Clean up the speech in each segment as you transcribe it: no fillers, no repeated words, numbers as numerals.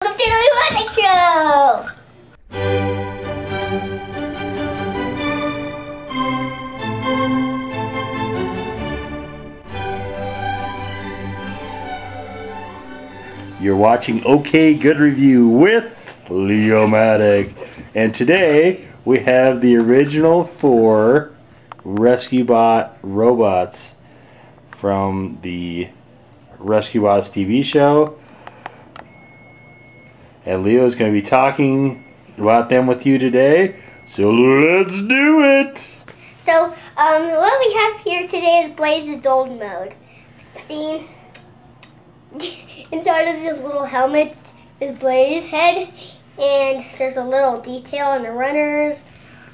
Welcome to the Magic Show! You're watching OK Goodreview with Leo-matic. And today we have the original 4 Rescue Bot robots from the Rescue Bots TV show. And Leo is going to be talking about them with you today. So let's do it! So, what we have here today is Blaze's old mode. See, inside of this little helmet is Blaze's head, and there's a little detail on the runners,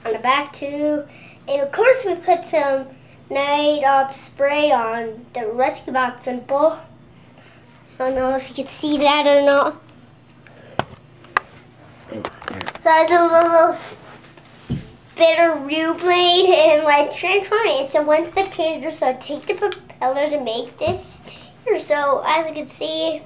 on the back too. And of course we put some Night Up spray on the Rescue Bot symbol. I don't know if you can see that or not. So it's a little spinneroo blade, and let's transform it. It's a one-step changer, so take the propellers and make this here. So as you can see,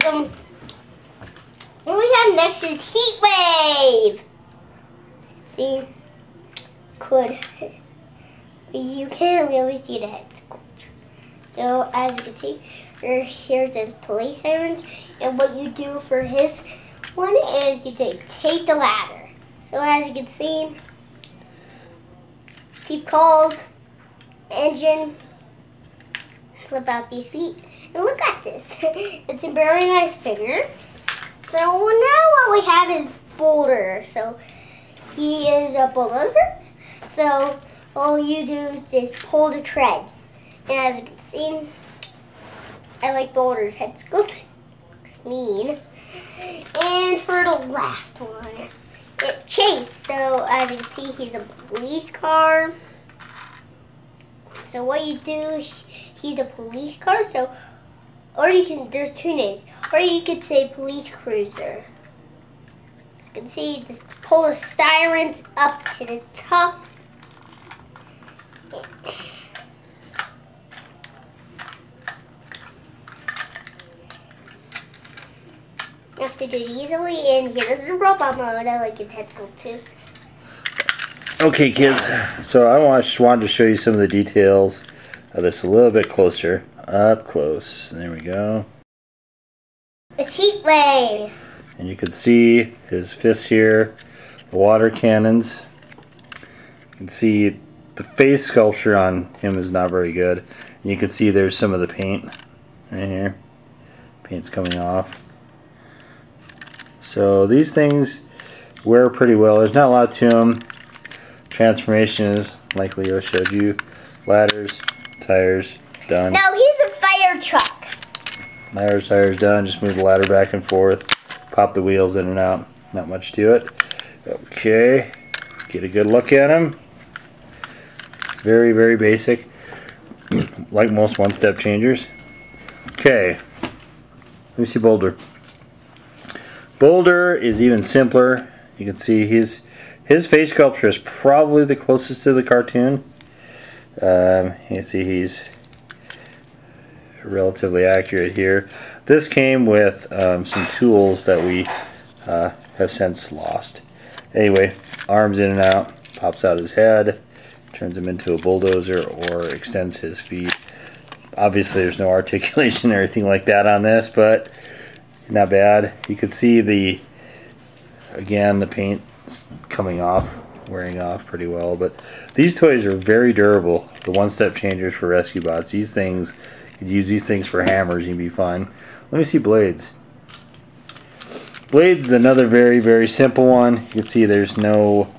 so what we have next is Heatwave. See, you can't really see the head sculpture. So as you can see, here's the police sirens, and what you do for his one is you take the ladder. So as you can see, keep calls, engine, flip out these feet, and look at this. It's a very nice figure. So now what we have is Boulder. So he is a bulldozer. So all you do is pull the treads. And as you can see, I like Boulder's head sculpt. Looks mean. And for the last one, it Chase. So as you can see, he's a police car. So what you do, he's a police car. So, or you can, there's 2 names. Or you could say police cruiser. As you can see, just pull the sirens up to the top. You have to do it easily, and here's the robot mode. I like its head sculpt too. Okay, kids, so I just wanted to show you some of the details of this a little bit closer. Up close. There we go. It's Heatwave. And you can see his fists here, the water cannons. You can see the face sculpture on him is not very good. And you can see there's some of the paint right here. Paint's coming off. So these things wear pretty well. There's not a lot to them. Transformation is like Leo showed you. Ladders, tires, done. No, he's a fire truck. Ladders, tires, done. Just move the ladder back and forth. Pop the wheels in and out. Not much to it. Okay. Get a good look at him. Very, very basic. Like most one-step changers. Okay. Let me see Boulder. Boulder is even simpler. You can see his face sculpture is probably the closest to the cartoon. You can see he's relatively accurate here. This came with some tools that we have since lost. Anyway, arms in and out, pops out his head, turns him into a bulldozer, or extends his feet. Obviously there's no articulation or anything like that on this, but not bad. You can see again the paint coming off, wearing off pretty well. But these toys are very durable. The one-step changers for Rescue Bots. These things, you could use these things for hammers, you'd be fine. Let me see Blades. Blades is another very, very simple one. You can see there's no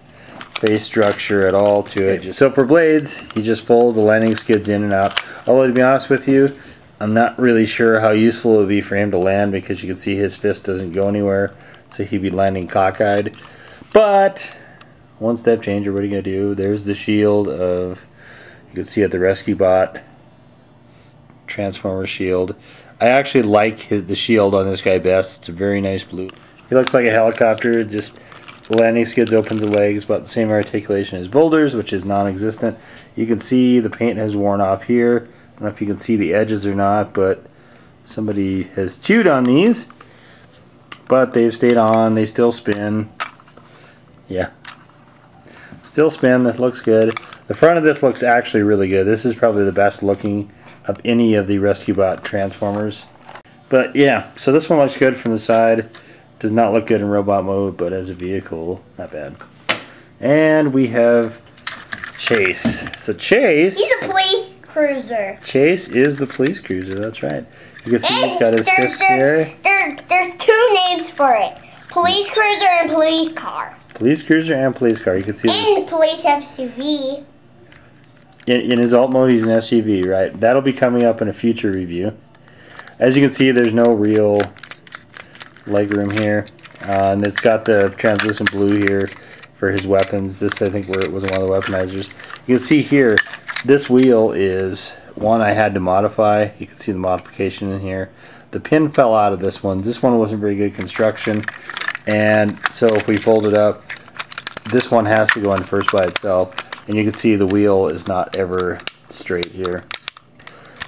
face structure at all to it. So for Blades, you just fold the landing skids in and out. Although to be honest with you, I'm not really sure how useful it would be for him to land, because you can see his fist doesn't go anywhere, so he'd be landing cockeyed. But one-step changer, what are you going to do? There's the shield of, you can see it, the Rescue Bot Transformer shield. I actually like the shield on this guy best. It's a very nice blue. He looks like a helicopter, just landing skids opens the legs, about the same articulation as Boulder's, which is non-existent. You can see the paint has worn off here. I don't know if you can see the edges or not, but somebody has chewed on these. But they've stayed on. They still spin. Yeah. Still spin. That looks good. The front of this looks actually really good. This is probably the best looking of any of the Rescue Bot Transformers. But yeah, so this one looks good from the side. Does not look good in robot mode, but as a vehicle, not bad. And we have Chase. So Chase... He's a police cruiser. Chase is the police cruiser, that's right. You can see he's got his fists here. There's two names for it. Police cruiser and police car. Police cruiser and police car. You can see and police SUV. In his alt mode, he's an SUV, right? That'll be coming up in a future review. As you can see, there's no real legroom here. And it's got the translucent blue here for his weapons. This, I think, was one of the weaponizers. You can see here, this wheel is one I had to modify. You can see the modification in here. The pin fell out of this one. This one wasn't very good construction. And so if we fold it up, this one has to go in first by itself. And you can see the wheel is not ever straight here.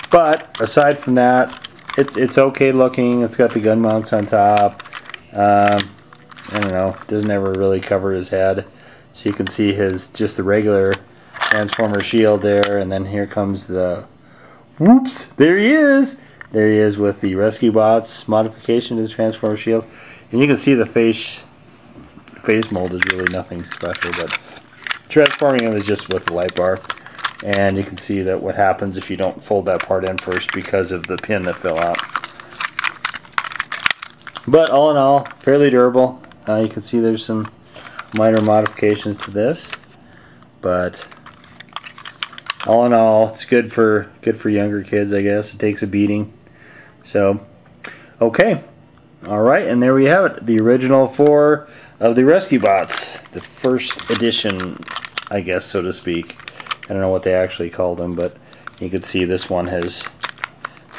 But aside from that, it's okay looking. It's got the gun mounts on top. I don't know, doesn't ever really cover his head. So you can see just the regular Transformer shield there, and then here comes the whoops, there he is. There he is with the Rescue Bots modification to the Transformer shield. And you can see the face mold is really nothing special, but transforming him is just with the light bar. And you can see that what happens if you don't fold that part in first because of the pin that fell out. But all in all, fairly durable. You can see there's some minor modifications to this, but all in all, it's good for younger kids, I guess. It takes a beating. So, okay, all right, and there we have it, the original 4 of the Rescue Bots, the first edition, I guess, so to speak. I don't know what they actually called them, but you can see this one has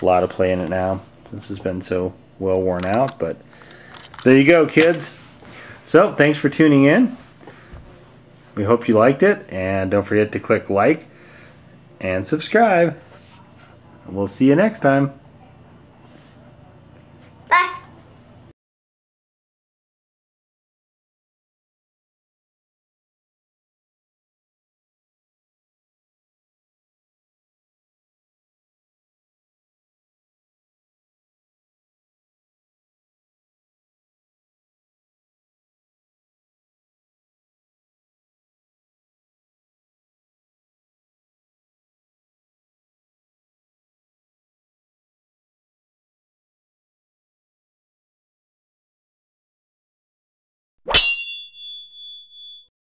a lot of play in it now. This has been so well worn out, but there you go, kids. So thanks for tuning in. We hope you liked it, and don't forget to click like and subscribe. We'll see you next time.